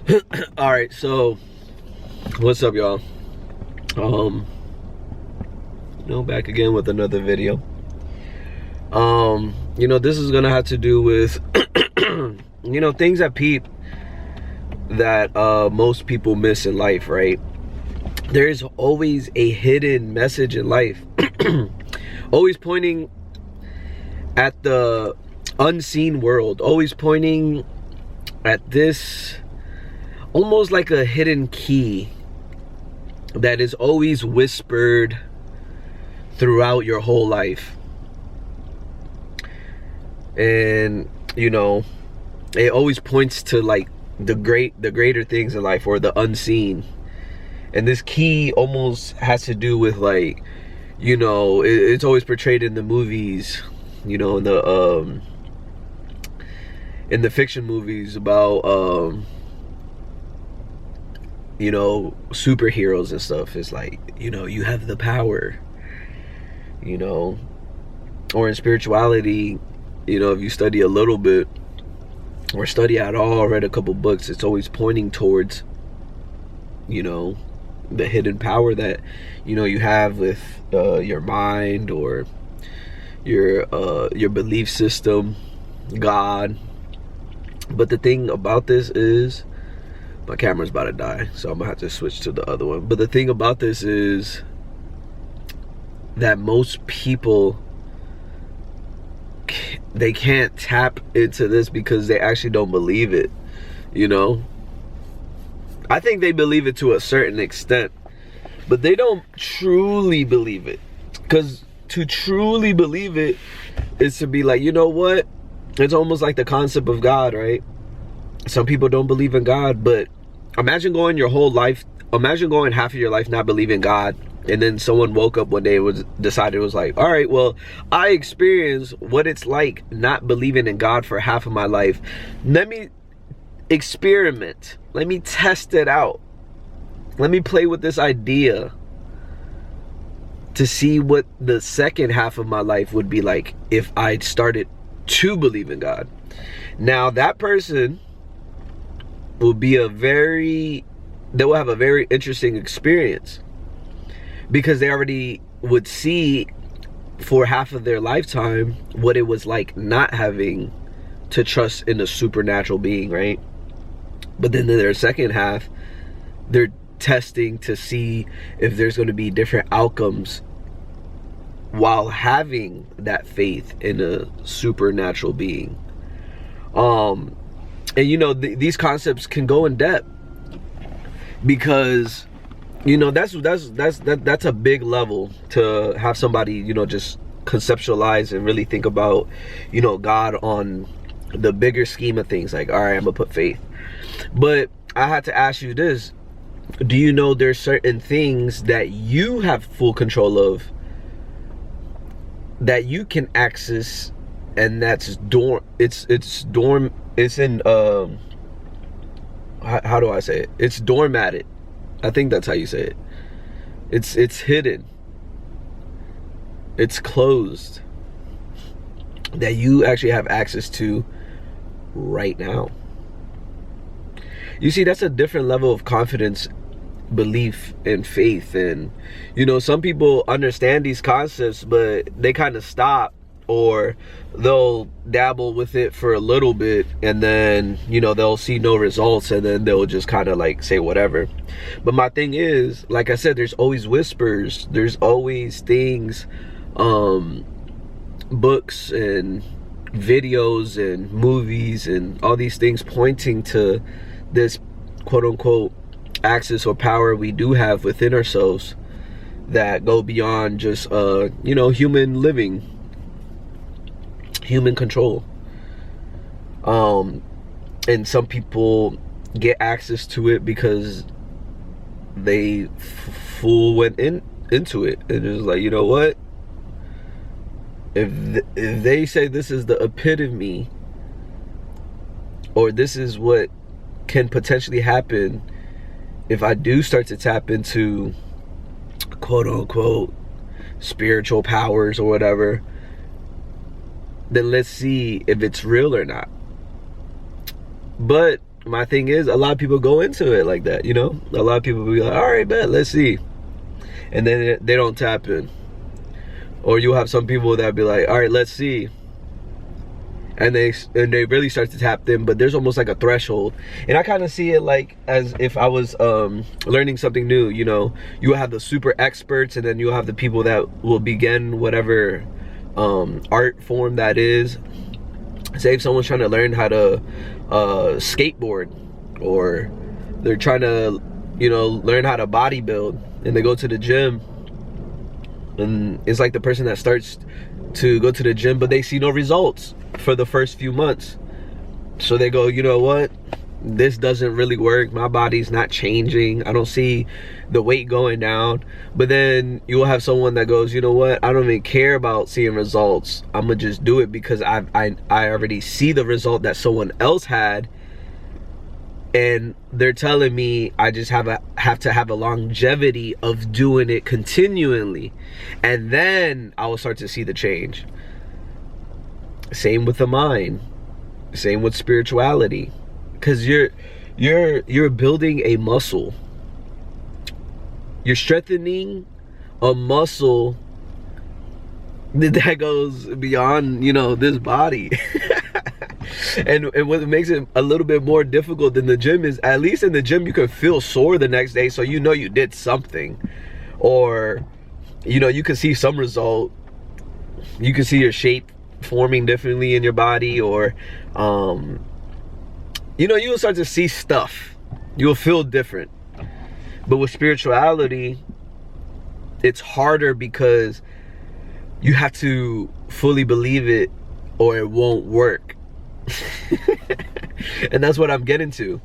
All right, so what's up, y'all? Back again with another video. This is gonna have to do with things that most people miss in life, right? There's always a hidden message in life, always pointing at the unseen world, always pointing at this almost like a hidden key that is always whispered throughout your whole life. And it always points to like the greater things in life, or the unseen. And this key almost has to do with like, it's always portrayed in the movies, in the fiction movies about superheroes and stuff. It's like, you have the power, or in spirituality, if you study a little bit or study at all, read a couple books, it's always pointing towards, the hidden power that, you have with your mind, or your belief system, God. But the thing about this is, my camera's about to die, so I'm gonna have to switch to the other one. But the thing about this is that most people, they can't tap into this because they actually don't believe it. I think they believe it to a certain extent, but they don't truly believe it. Because to truly believe it is to be like, you know what? It's almost like the concept of God, right? Some people don't believe in God, but imagine going half of your life not believing God, and then someone woke up one day and decided it was like, all right, well, I experienced what it's like not believing in God for half of my life. Let me experiment. Let me test it out. Let me play with this idea to see what the second half of my life would be like if I started to believe in God. Now that person will they will have a very interesting experience, because they already would see for half of their lifetime what it was like not having to trust in a supernatural being, right? But then in their second half, they're testing to see if there's going to be different outcomes while having that faith in a supernatural being. And these concepts can go in depth, because that's a big level to have somebody just conceptualize and really think about God on the bigger scheme of things. Like, all right, I'm gonna put faith. But I had to ask you this: do you know there's certain things that you have full control of, that you can access, and that's how do I say it? It's dormatted. I think that's how you say it. It's hidden. It's closed. That you actually have access to right now. You see, that's a different level of confidence, belief, and faith. And some people understand these concepts, but they kind of stop, or they'll dabble with it for a little bit, and then they'll see no results, and then they'll just kind of like say whatever. But my thing is, like I said, there's always whispers, there's always things, books and videos and movies and all these things pointing to this quote-unquote access or power we do have within ourselves, that go beyond just human living, human control. And some people get access to it because they went into it, and it's like, you know what, if they say this is the epitome, or this is what can potentially happen if I do start to tap into quote unquote spiritual powers or whatever, then let's see if it's real or not. But my thing is, a lot of people go into it like that, you know? A lot of people be like, all right, bet, let's see. And then they don't tap in. Or you'll have some people that be like, all right, let's see. And they really start to tap in, but there's almost like a threshold. And I kind of see it like as if I was learning something new, you know? You have the super experts, and then you'll have the people that will begin whatever art form that is. Say if someone's trying to learn how to skateboard, or they're trying to, you know, learn how to bodybuild, and they go to the gym, and it's like the person that starts to go to the gym but they see no results for the first few months, so they go, you know what, this doesn't really work, my body's not changing, I don't see the weight going down. But then you will have someone that goes, you know what, I don't even care about seeing results, I'm gonna just do it because I already see the result that someone else had, and they're telling me I just have to have a longevity of doing it continually, and then I will start to see the change. Same with the mind, same with spirituality, because you're building a muscle, you're strengthening a muscle that goes beyond, you know, this body. And what makes it a little bit more difficult than the gym is, at least in the gym you can feel sore the next day, so you know you did something, or you know, you can see some result, you can see your shape forming differently in your body, or you know, you'll start to see stuff, you'll feel different. But with spirituality, it's harder because you have to fully believe it or it won't work. And that's what I'm getting to.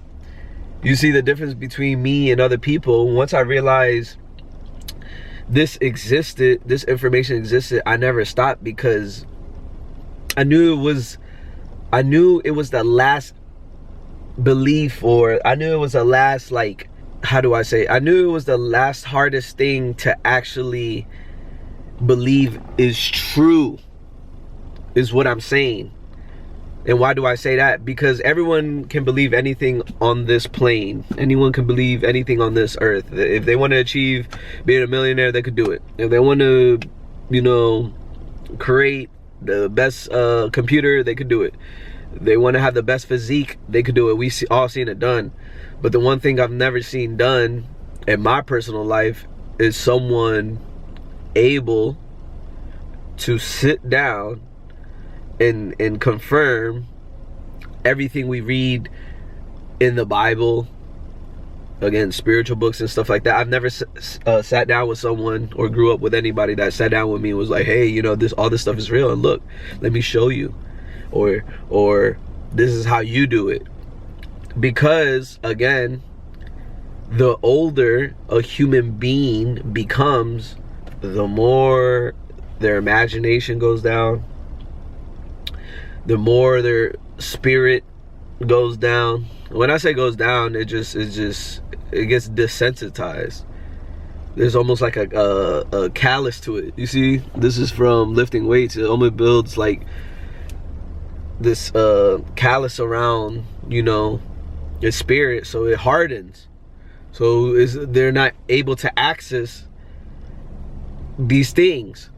You see the difference between me and other people. Once I realized this existed, this information existed, I never stopped, because I knew it was the last belief, or I knew it was the last, like, how do I say, I knew it was the last hardest thing to actually believe is true, is what I'm saying. And why do I say that? Because everyone can believe anything on this plane. Anyone can believe anything on this earth. If they want to achieve being a millionaire, they could do it. If they want to, you know, create the best computer, they could do it. They want to have the best physique, they could do it. We all seen it done. But the one thing I've never seen done in my personal life is someone able to sit down and confirm everything we read in the Bible, again, spiritual books and stuff like that. I've never sat down with someone, or grew up with anybody that sat down with me and was like, hey, you know, all this stuff is real, and look, let me show you, or this is how you do it. Because again, the older a human being becomes, the more their imagination goes down, the more their spirit goes down. When I say goes down, it gets desensitized. There's almost like a callus to it. You see, this is from lifting weights. It almost builds like this callus around, you know, your spirit, so it hardens. So they're not able to access these things.